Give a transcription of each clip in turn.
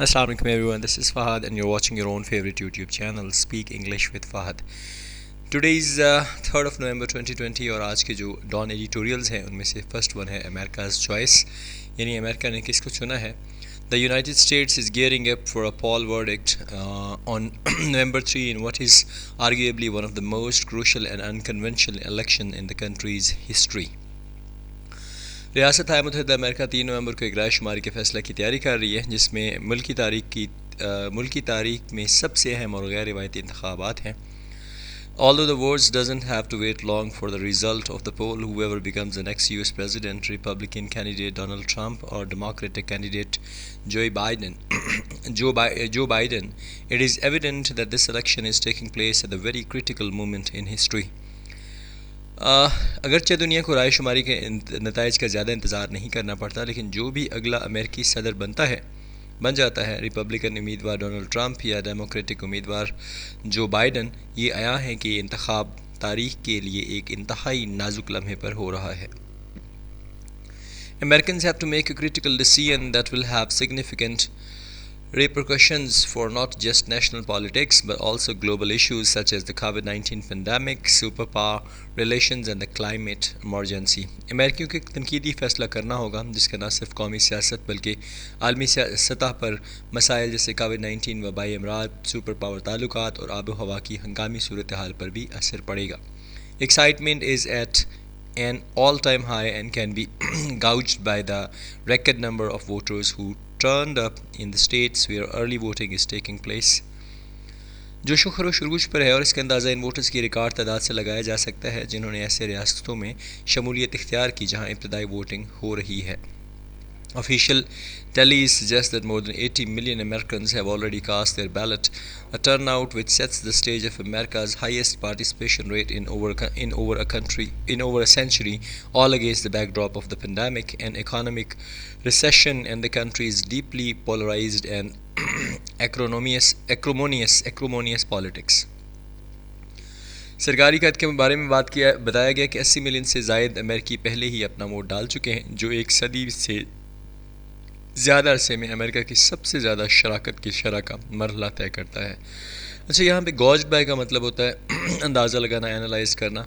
Assalamu alaikum everyone, this is Fahad and you're watching your own favorite YouTube channel Speak English with Fahad. Today is 3rd of November 2020 और आज के जो don editorials हैं उनमें से first one है America's choice, यानी America ने किसको चुना है. The United States is gearing up for a poll verdict on November 3 in what is arguably one of the most crucial and unconventional election in the country's history. रियासत मुत्तहिदा America 3 नवंबर को एक रायशुमारी के फैसला की तैयारी कर रही है जिसमें मुल्की तारीख में सबसे अहम और गैर रिवायती इंतखाबात हैं. Although the world doesn't have to wait long for the result of the poll, whoever becomes the next US president, Republican candidate Donald Trump or Democratic candidate Joe Biden, it is evident that this election is taking place at a very critical moment in history. अगरचे दुनिया को रायशुमारी के नताइज का ज़्यादा इंतज़ार नहीं करना पड़ता, लेकिन जो भी अगला अमेरिकी सदर बन जाता है, रिपब्लिकन उम्मीदवार डोनाल्ड ट्रंप या डेमोक्रेटिक उम्मीदवार जो बाइडन, ये आया है कि ये इंतखाब तारीख के लिए एक इंतहाई नाजुक लम्हे पर हो रहा है. Americans have to make a critical decision that will have significant repercussions for not just national politics but also global issues such as the COVID-19 pandemic, superpower relations and the climate emergency. अमेरिकियों को तनकीदी फ़ैसला करना होगा जिसका न सिर्फ कौमी सियासत बल्कि आलमी सतह पर मसाइल जैसे COVID-19, वबाई अमराज, सुपर पावर ताल्लुकात और आब हवा की हंगामी सूरत हाल पर भी असर पड़ेगा. Excitement is at an all-time high and can be gauged by the record number of voters who turned up in the states where early voting is taking place. जोशो खरोश उरूज पर है और इसका अंदाज़ा इन वोटर्स की रिकॉर्ड तादाद से लगाया जा सकता है जिन्होंने ऐसे रियासतों में शमूलियत इख्तियार की जहां इब्तदाई वोटिंग हो रही है. Official tallies suggest that more than 80 million Americans have already cast their ballot, a turnout which sets the stage of America's highest participation rate in over a century, all against the backdrop of the pandemic and economic recession and the country's deeply polarized and acrimonious politics. सरकारी कद के बारे में बताया गया कि 80 million से ज़ायद अमेरिकी पहले ही अपना वोट डाल चुके हैं, जो एक सदी से ज़्यादा अरसे में अमेरिका की सबसे ज़्यादा शराकत की शरह का मरहला तय करता है. अच्छा, यहाँ पे गॉज्ड बाय का मतलब होता है अंदाज़ा लगाना, एनालाइज करना.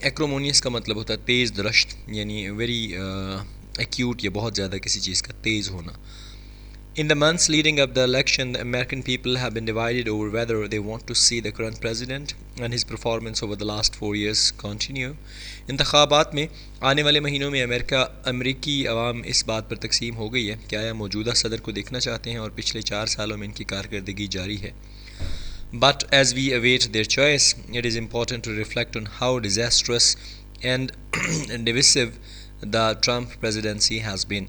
एक्रोमोनियस का मतलब होता है तेज़ दरश्त, यानी वेरी एक्यूट या बहुत ज़्यादा किसी चीज़ का तेज़ होना. In the months leading up the election, the American people have been divided over whether they want to see the current president and his performance over the last 4 years continue. इंतखाबात में आने वाले महीनों में अमेरिकी अवाम इस बात पर तकसीम हो गई है कि आया मौजूदा सदर को देखना चाहते हैं और पिछले 4 सालों में इनकी कारकर्दगी जारी है. But as we await their choice, it is important to reflect on how disastrous and divisive the Trump presidency has been.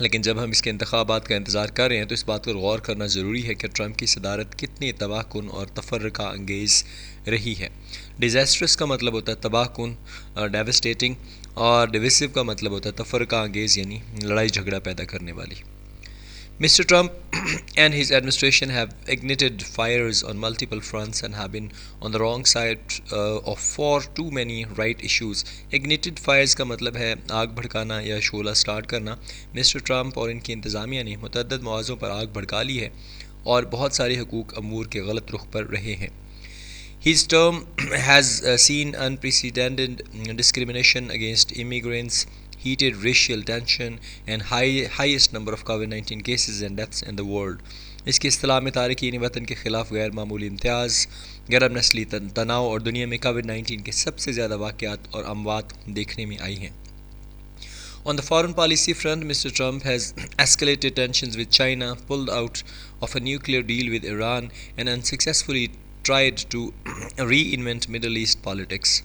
लेकिन जब हम इसके इंतखाबात का इंतज़ार कर रहे हैं तो इस बात पर गौर करना ज़रूरी है कि ट्रंप की सदारत कितनी तबाहकुन और तफर्रका अंगेज़ रही है. डिज़ास्ट्रस का मतलब होता है तबाहकुन, डेवस्टेटिंग, और डिविसिव का मतलब होता है तफर्रका अंगेज़ यानी लड़ाई झगड़ा पैदा करने वाली. Mr. Trump and his administration have ignited fires on multiple fronts and have been on the wrong side of far too many right issues. Ignited fires का मतलब है आग भड़काना या शोला स्टार्ट करना. मिस्टर ट्रंप और इनकी इंतज़ामिया ने मुतअद्दिद मौज़ों पर आग भड़का ली है और बहुत सारे हकूक़ अमूर के गलत रुख पर रहे हैं. His term has seen unprecedented discrimination against immigrants, heated racial tension and highest number of COVID-19 cases and deaths in the world. इसकी इस्तिलाह में तारकीन वतन के ख़िलाफ़ गैर मामूली इम्तियाज़, गरम नस्ली तनाव और दुनिया में COVID-19 के सबसे ज़्यादा वाक़यात और अमवात देखने में आई हैं. On the foreign policy front, Mr. Trump has escalated tensions with China, pulled out of a nuclear deal with Iran and unsuccessfully tried to reinvent Middle East politics.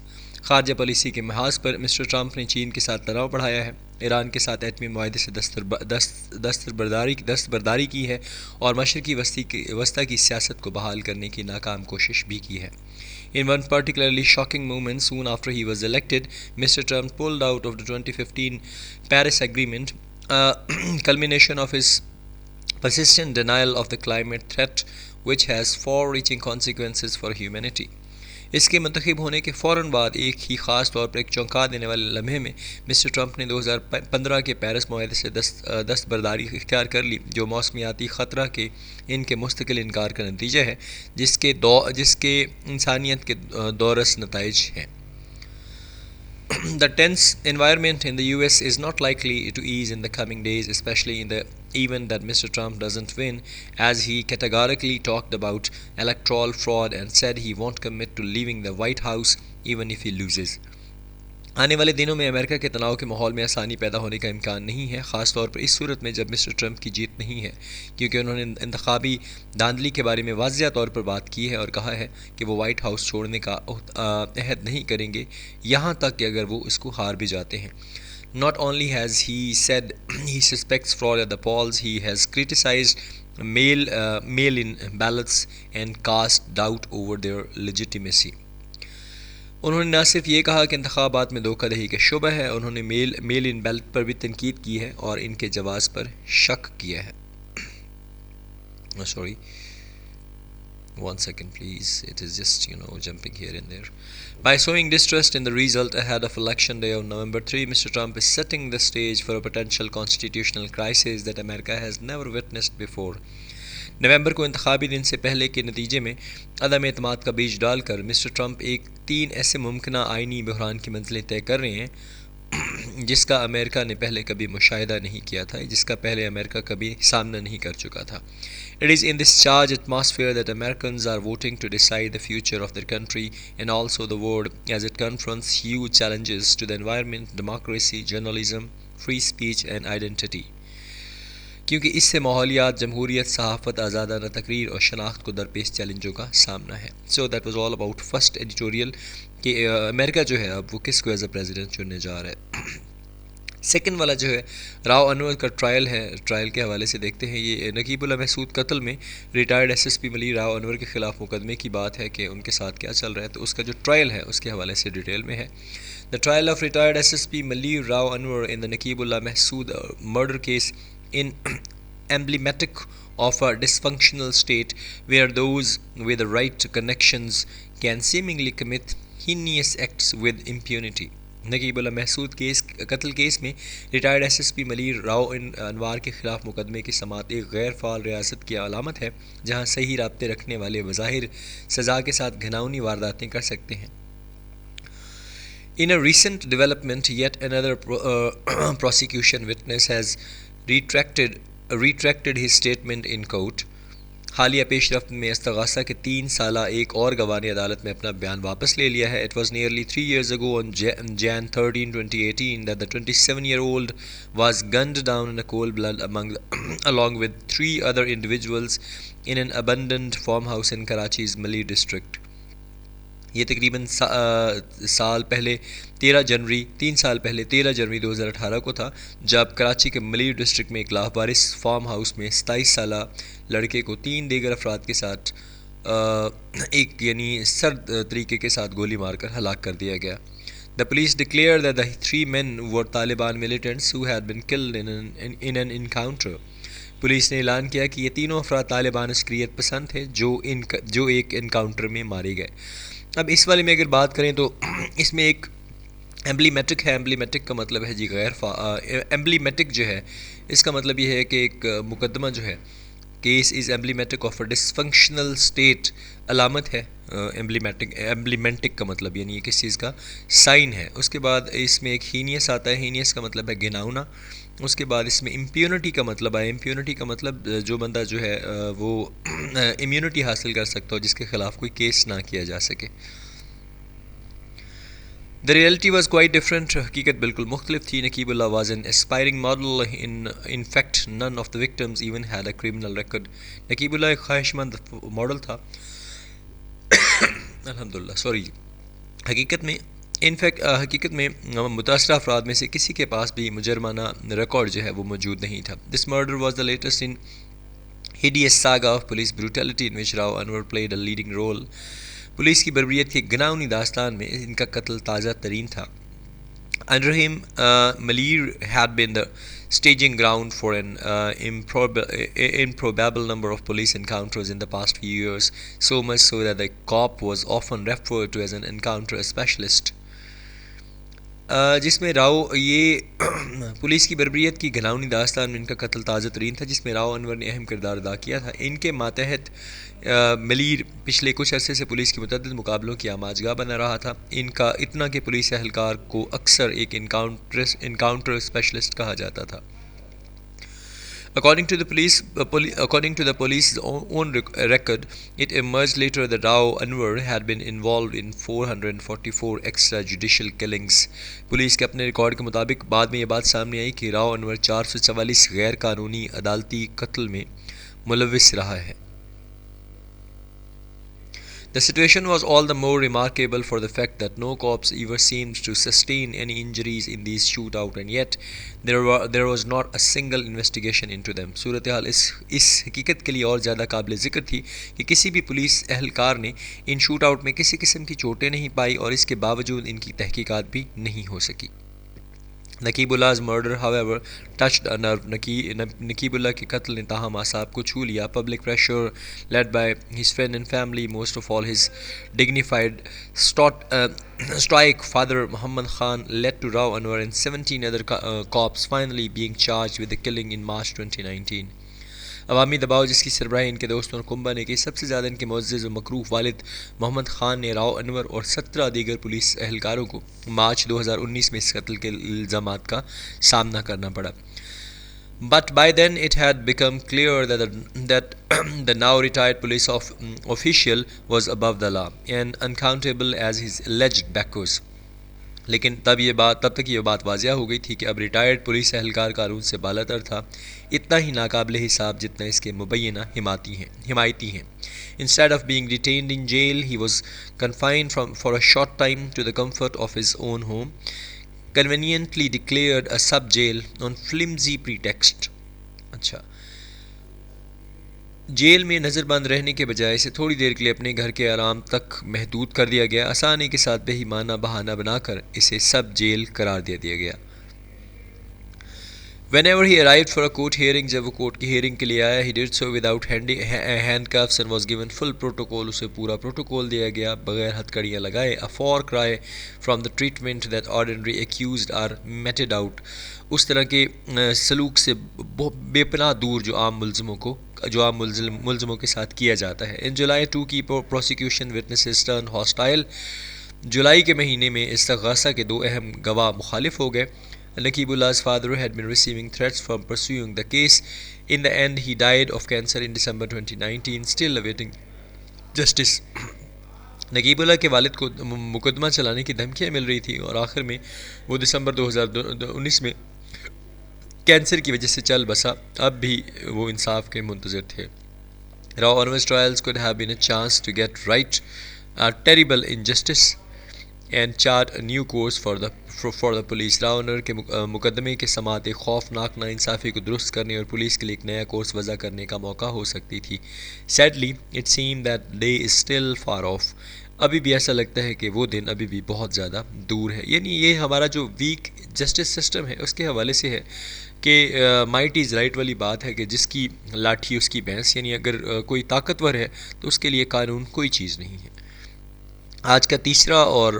खारजा पॉलिसी के महाज पर मिस्टर ट्रंप ने चीन के साथ तनाव बढ़ाया है, ईरान के साथ एटमी मुआहदे से दस्तबरदारी की है और मशरक़ी वस्ती की सियासत को बहाल करने की नाकाम कोशिश भी की है. In one particularly shocking moment, soon after he was elected, Mr. Trump pulled out of the 2015 Paris Agreement, a culmination of his persistent denial of the climate threat, which has far-reaching consequences for humanity. इसके मुंतखब होने के फ़ौरन बाद एक ही ख़ास तौर पर एक चौंका देने वाले लम्हे में मिस्टर ट्रंप ने 2015 के पेरिस मुआहदे से दस्तबरदारी इख्तियार कर ली, जो मौसमियाती ख़तरा के इनके मुस्तकिल इनकार का नतीजा है, जिसके इंसानियत के दोरस नताइज हैं। The tense environment in the US is not likely to ease in the coming days, especially in the event that Mr. Trump doesn't win, as he categorically talked about electoral fraud and said he won't commit to leaving the White House even if he loses. आने वाले दिनों में America के तनाव के माहौल में आसानी पैदा होने का इम्कान नहीं है, ख़ास तौर पर इस सूरत में जब मिस्टर ट्रंप की जीत नहीं है, क्योंकि उन्होंने इंतखाबी धांधली के बारे में वाज़िया तौर पर बात की है और कहा है कि वो वाइट हाउस छोड़ने का अहद नहीं करेंगे, यहाँ तक कि अगर वो इसको हार भी जाते हैं। Not only has he said he suspects fraud at the polls, he has criticized mail-in ballots and cast doubt over their legitimacy. उन्होंने न सिर्फ ये कहा कि इंतखाबात में धोखाधड़ी का शुबा है, उन्होंने मेल इन बैलेट पर भी तनकीद की है और इनके जवाज़ पर शक किया है। Sorry, 1 second please, it is just jumping here and there. By showing distrust in the result ahead of election day on November 3, Mr. Trump is setting the stage for a potential constitutional crisis that America has never witnessed before. नवंबर को इंतखाबी दिन से पहले के नतीजे में अदम एतमाद का बीज डालकर मिस्टर ट्रंप एक 3 ऐसे मुमकिन आइनी बहरान की मंजिलें तय कर रहे हैं जिसका अमेरिका ने पहले कभी मुशाहिदा नहीं किया था, जिसका पहले अमेरिका कभी सामना नहीं कर चुका था। It is in this charged atmosphere that Americans are voting to decide the future of their country and also the world as it confronts huge challenges to the environment, democracy, journalism, free speech and identity. क्योंकि इससे माहौलियात, जमहूरियत, सहाफ़त, आज़ादाना तकरीर और शनाख्त को दरपेश चैलेंजों का सामना है। सो that was all about first editorial कि अमेरिका जो है अब वो किसको एज अ प्रेसिडेंट चुनने जा रहा है। सेकंड वाला जो है राव अनवर का ट्रायल है, ट्रायल के हवाले से देखते हैं। ये नकीबुल्लाह महसूद कत्ल में रिटायर्ड एसएसपी मली राव अनवर के ख़िलाफ़ मुकदमे की बात है कि उनके साथ क्या चल रहा है, तो उसका जो ट्रायल है उसके हवाले से डिटेल में है। The trial of retired SSP Malir Rao Anwar in the Naqeebullah Mehsud murder case in emblematic of a dysfunctional state where those with the right connections can seemingly commit heinous acts with impunity. Naqeebullah Mehsud कत्ल केस में retired SSP Malir Rao Anwar के ख़िलाफ़ मुकदमे की समात एक गैर fall रियासत की अलामत है, जहाँ सही राब्ते रखने वाले बज़ाहिर सज़ा के साथ घिनौनी वारदातें कर सकते हैं। In a recent development, yet another prosecution witness has retracted his statement in court. हालिया पेशरफ्त में इस्तगासा के 3 साला एक और गवाह ने अदालत में अपना बयान वापस ले लिया है। It was nearly 3 years ago on Jan 13, 2018 that the 27-year-old was gunned down in a cold blood along with 3 other individuals in an abandoned farmhouse in Karachi's Mali district. ये तकरीबन 3 साल पहले 13 जनवरी 2018 को था, जब कराची के मली डिस्ट्रिक्ट में एक लाहवारिस फार्म हाउस में 27 साला लड़के को 3 दीगर अफराद के साथ एक सर्द तरीके के साथ गोली मारकर हलाक कर दिया गया। The police declared that the 3 men were Taliban militants who had been killed in an encounter. Police ने ऐलान किया कि ये तीनों अफराद तालिबान अस्करियत पसंद थे जो एक इनकाउंटर में मारे गए। अब इस वाले में अगर बात करें तो इसमें एक एम्ब्लीमेटिक है। एम्ब्लीमेटिक का मतलब है जी एम्ब्लीमेटिक जो है इसका मतलब ये है कि एक मुकदमा जो है case is emblematic of a dysfunctional state अलामत है। एम्ब्लीमेटिक का मतलब यानी ये किस चीज़ का साइन है। उसके बाद इसमें एक हीनियस आता है, हीनियस का मतलब है घिनौना। उसके बाद इसमें इम्प्यूनिटी का मतलब है, इम्प्यूनिटी का मतलब जो बंदा जो है वो इम्यूनिटी हासिल कर सकता हो जिसके ख़िलाफ़ कोई केस ना किया जा सके। The reality was quite different, हकीकत बिल्कुल मुख्तलिफ थी। Naqeebullah was an aspiring model, in fact none of the victims even had a criminal record. Naqeebullah एक ख्वाहिशमंद मॉडल था अल्हम्दुलिल्लाह, सॉरी हकीकत में मुतासरा अफराद में से किसी के पास भी मुजरमाना रिकॉर्ड जो है वो मौजूद नहीं था। This murder was the latest in hideous saga of police brutality in which Rao Anwar played a leading role. Police की बर्बरियत की घिनौनी दास्तान में इनका कत्ल ताज़ा तरीन था। Under him, Malir had been the staging ground for an improbable number of police encounters in the past few years, so much so that the cop was often referred to as an encounter specialist. जिसमें राव ये police की बर्बरियत की घिनौनी दास्तान में इनका कत्ल ताज़ा तरीन था, जिसमें राव अनवर ने अहम किरदार अदा किया था। इनके मातहत मलीर पिछले कुछ अरसे से पुलिस के मुतअद्दिद मुकाबलों की आमाजगाह बना रहा था। इनका इतना कि पुलिस एहलकार को अक्सर एक इनकाउंटर स्पेशलिस्ट कहा जाता था। According to the police's own record, it emerged later that Rao Anwar had been involved in 444 extrajudicial killings. Police के अपने रिकॉर्ड के मुताबिक बाद में ये बात सामने आई कि राव अनवर 444 गैर कानूनी अदालती कत्ल में मुलविस रहा है। The situation was all the more remarkable for the fact that no cops ever seemed to sustain any injuries in these shootouts, and yet there was not a single investigation into them. सूरत हाल इस हकीकत के लिए और ज़्यादा काबिल ज़िक्र थी कि किसी भी पुलिस एहलकार ने इन शूटआउट में किसी किस्म की चोटें नहीं पाई और इसके बावजूद इनकी तहकीकात भी नहीं हो सकी। नकीबुल्लाह's murder, however, touched a nerve. Naqibullah के कत्ल ने ताहम आसाब को छू लिया। Public pressure, led by his friend and family, most of all his dignified stoic father Muhammad Khan, led to Rao Anwar and 17 other cops finally being charged with the killing in March 2019. अवामी दबाव जिसकी सरबराही इनके दोस्तों और कुंबा ने की, सबसे ज़्यादा इनके मुअज़्ज़ज़ व मकरूफ वालिद मोहम्मद ख़ान ने राव अनवर और 17 दीगर पुलिस एहलकारों को मार्च 2019 में इस कत्ल के इल्ज़ामात का सामना करना पड़ा। But by then it had become clear that the now retired police official was above the law and uncountable as his alleged backers. लेकिन तब तक ये बात वाज़िया हो गई थी कि अब रिटायर्ड पुलिस एहलकार कानून से बालातर था, इतना ही नाकाबिल हिसाब जितना इसके मुबैना हिमायती हैं। Instead of being detained in jail, he was confined for a short time to the comfort of his own home, conveniently declared a sub-jail on flimsy pretext. अच्छा, जेल में नज़रबंद रहने के बजाय इसे थोड़ी देर के लिए अपने घर के आराम तक महदूद कर दिया गया। आसानी के साथ बेईमाना बहाना बनाकर इसे सब जेल करार दे दिया गया। Whenever he arrived for a court hearing, जब वो कोर्ट की हेयरिंग के लिए आया, he did so without handcuffs and was given full protocol. उसे पूरा प्रोटोकॉल दिया गया बगैर हथकड़ियाँ लगाए। A far cry from the treatment that ordinary accused are meted out. उस तरह के सलूक से बेपनाह दूर जो आम मुल्ज़िमों के साथ किया जाता है। In July 2 की prosecution witnesses turned hostile. जुलाई के महीने में इस्तग़ासा के दो अहम गवाह मुखालिफ हो गए। Nakibullah's father had been receiving threats from pursuing the case. In the end, he died of cancer in December 2019, still awaiting justice. Naqibullah के वालिद को मुकदमा चलाने की धमकियाँ मिल रही थी और आखिर में वो दिसंबर 2019 में कैंसर की वजह से चल बसा। अब भी वो इंसाफ के मुंतज़िर थे। Rao Anwar's trials could have been a chance to get right a terrible injustice and chart a new course for the police. Rao Anwar के मुकदमे के समात एक खौफनाक नाइंसाफ़ी को दुरुस्त करने और पुलिस के लिए एक नया कोर्स वज़ा करने का मौका हो सकती थी। Sadly, it seemed that day is still far off. अभी भी ऐसा लगता है कि वो दिन अभी भी बहुत ज़्यादा दूर है। यानी ये हमारा जो वीक जस्टिस सिस्टम है उसके हवाले से है कि माइट इज़ राइट वाली बात है कि जिसकी लाठी उसकी भैंस, यानी अगर कोई ताकतवर है तो उसके लिए कानून कोई चीज़ नहीं है। आज का तीसरा और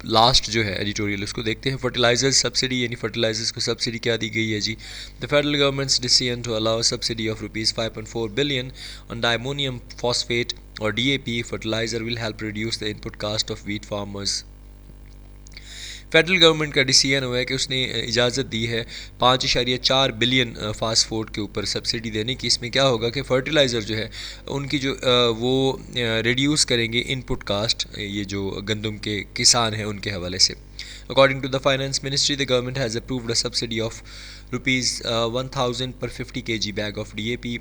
लास्ट जो है एडिटोरियल उसको देखते हैं। फर्टिलाइजर्स सब्सिडी, यानी फर्टिलाइजर्स को सब्सिडी क्या दी गई है जी। The federal government's decision to allow subsidy of ₹5.4 billion on diammonium phosphate और DAP fertilizer will help reduce the input cost of wheat farmers. Federal government का डिसीजन हुआ है कि उसने इजाज़त दी है 5.4 बिलियन फास्फोर्ट के ऊपर सब्सिडी देने की। इसमें क्या होगा कि फर्टिलाइज़र जो है उनकी जो वो रिड्यूस करेंगे इनपुट कास्ट, ये जो गंदम के किसान हैं उनके हवाले से। According to the Finance Ministry, the government has approved a subsidy of ₹1,000 per 50 kg bag of DAP.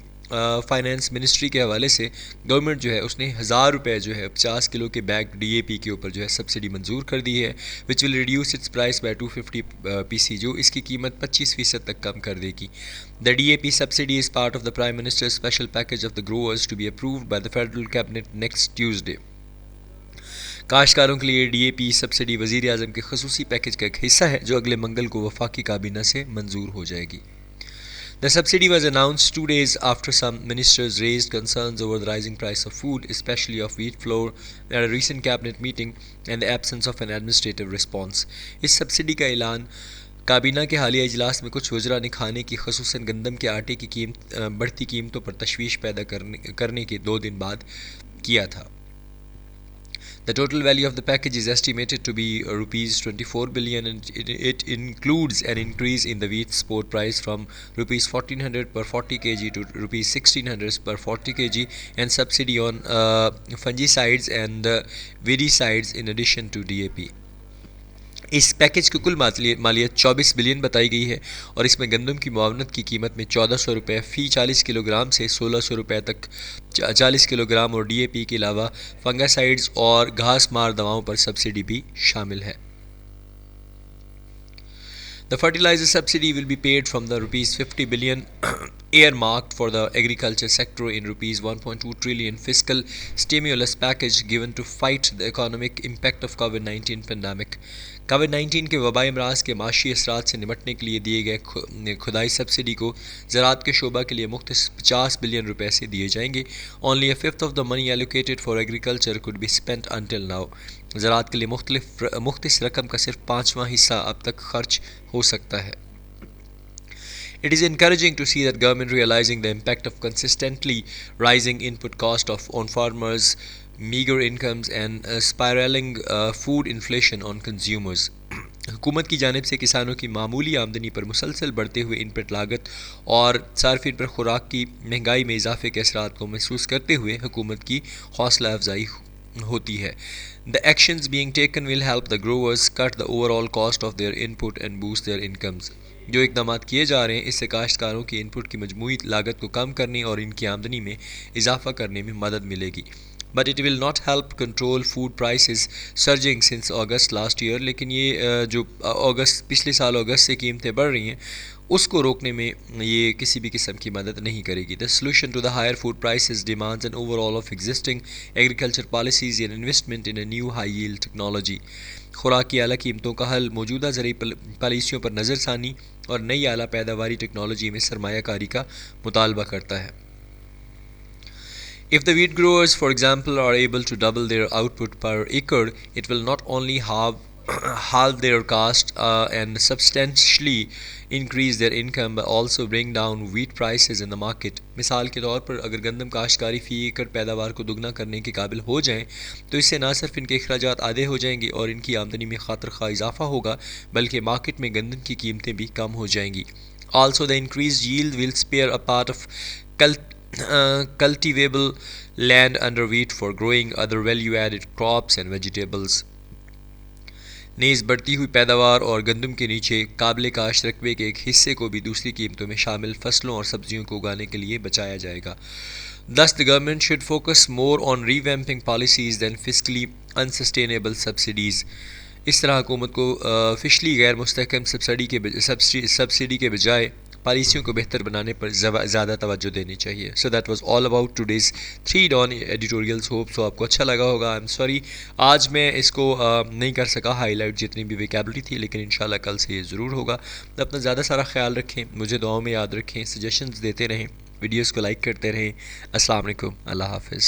Finance ministry के हवाले से गवर्नमेंट जो है उसने 1000 रुपये जो है 50 किलो के बैग DAP के ऊपर जो है सब्सिडी मंजूर कर दी है, which will reduce it's price by 250 PC, जो इसकी कीमत 25% तक कम कर देगी। The DAP subsidy is part of the prime minister special package of the growers to be approved by the federal cabinet next Tuesday. काश्तकारों के लिए DAP सब्सिडी वज़ीर आज़म के ख़ुसूसी पैकेज का एक हिस्सा है जो अगले मंगल को वफाकी काबीना से मंजूर हो जाएगी। The subsidy was announced 2 days after some ministers raised concerns over the rising price of food, especially of wheat flour, at a recent cabinet meeting and the absence of an administrative response. इस subsidy का ऐलान काबीना के हालिया इजलास में कुछ वज़रा ने खाने की ख़ुसूसन गंदम के आटे की बढ़ती कीमतों पर तशवीश पैदा करने के 2 दिन बाद किया था। The total value of the package is estimated to be rupees 24 billion, and it includes an increase in the wheat spot price from rupees 1400 per 40 kg to rupees 1600 per 40 kg and subsidy on fungicides and weedicides in addition to DAP. इस package की कुल मालियत 24 billion बताई गई है और इसमें गंदम की मुआवनत की कीमत में 1400 रुपये फ़ी 40 किलोग्राम से 1600 रुपये तक 40 किलोग्राम और DAP के अलावा फंगासाइड्स और घास मार दवाओं पर सब्सिडी भी शामिल है। The fertilizer subsidy will be paid from the rupees 50 billion earmarked for the agriculture sector in rupees 1.2 trillion fiscal stimulus package given to fight the economic impact of COVID-19 pandemic. कोविड-19 के वबाई अमराज के माशी असरात से निपटने के लिए दिए गए खुदाई सब्सिडी को ज़राअत के शोबा के लिए मुख्तस 50 बिलियन रुपए से दिए जाएंगे। Only a fifth of the money allocated for agriculture could be spent until now. ज़राअत के लिए मुख्तस रकम का सिर्फ 5वां हिस्सा अब तक खर्च हो सकता है। It is encouraging to see that government realizing the impact of consistently rising input cost on farmers, meager incomes and spiraling food inflation on consumers. हुकूमत की जानिब से किसानों की मामूली आमदनी पर मुसलसल बढ़ते हुए इनपुट लागत और सार्फिन पर खुराक की महंगाई में इजाफे के असरात को महसूस करते हुए हुकूमत की हौसला अफजाई होती है। The actions being taken will help the growers cut the overall cost of their input and boost their incomes. जो इक़दामात किए जा रहे हैं इससे काश्तकारों की इनपुट की मजमूई लागत को कम करने और इनकी आमदनी में इजाफा करने में मदद मिलेगी। But it will not help control food prices surging since August last year. लेकिन ये जो पिछले साल अगस्त से कीमतें बढ़ रही हैं उसको रोकने में ये किसी भी किस्म की मदद नहीं करेगी। The solution to the higher food prices demands an overhaul of existing agriculture policies and investment in a new high yield technology. खुराक की आला कीमतों का हल मौजूदा ज़रूरी पॉलिसियों पर नज़रसानी और नई आला पैदावारी टेक्नोलॉजी में सरमायाकारी का मुतालबा करता है। If the wheat growers, for example, are able to double their output per acre, it will not only halve their cost and substantially increase their income, but also bring down wheat prices in the market. मिसाल के तौर पर अगर गंदम काश्तकारी फ़ी एकड़ पैदावार को दुगना करने के काबिल हो जाएं तो इससे न सिर्फ इनके अखराजात आधे हो जाएंगे और इनकी आमदनी में खातिर खा इजाफा होगा बल्कि मार्केट में गंदम की कीमतें भी कम हो जाएंगी। Also, the increased yield will spare a part of cultivable land under wheat for growing other value-added crops and vegetables. नेज़ बढ़ती हुई पैदावार और गंदम के नीचे काबिल काश्त रकबे के एक हिस्से को भी दूसरी कीमतों में शामिल फसलों और सब्जियों को उगाने के लिए बचाया जाएगा। Thus, the government should focus more on revamping policies than fiscally unsustainable subsidies. इस तरह हुकूमत को फिशली गैर मुस्तहकम सब्सिडी के बजाय पॉलिसियों को बेहतर बनाने पर ज़्यादा तवज्जो देनी चाहिए। So that was all about today's 3 Dawn editorials. Hope so आपको अच्छा लगा होगा। आई एम सॉरी आज मैं इसको नहीं कर सका हाईलाइट जितनी भी वोकैबुलरी थी, लेकिन इंशाल्लाह कल से ये ज़रूर होगा। अपना ज़्यादा सारा ख्याल रखें, मुझे दुआओं में याद रखें, सजेशंस देते रहें, वीडियोज़ को लाइक करते रहें। अस्सलाम वालेकुम, अल्लाह हाफ़िज़।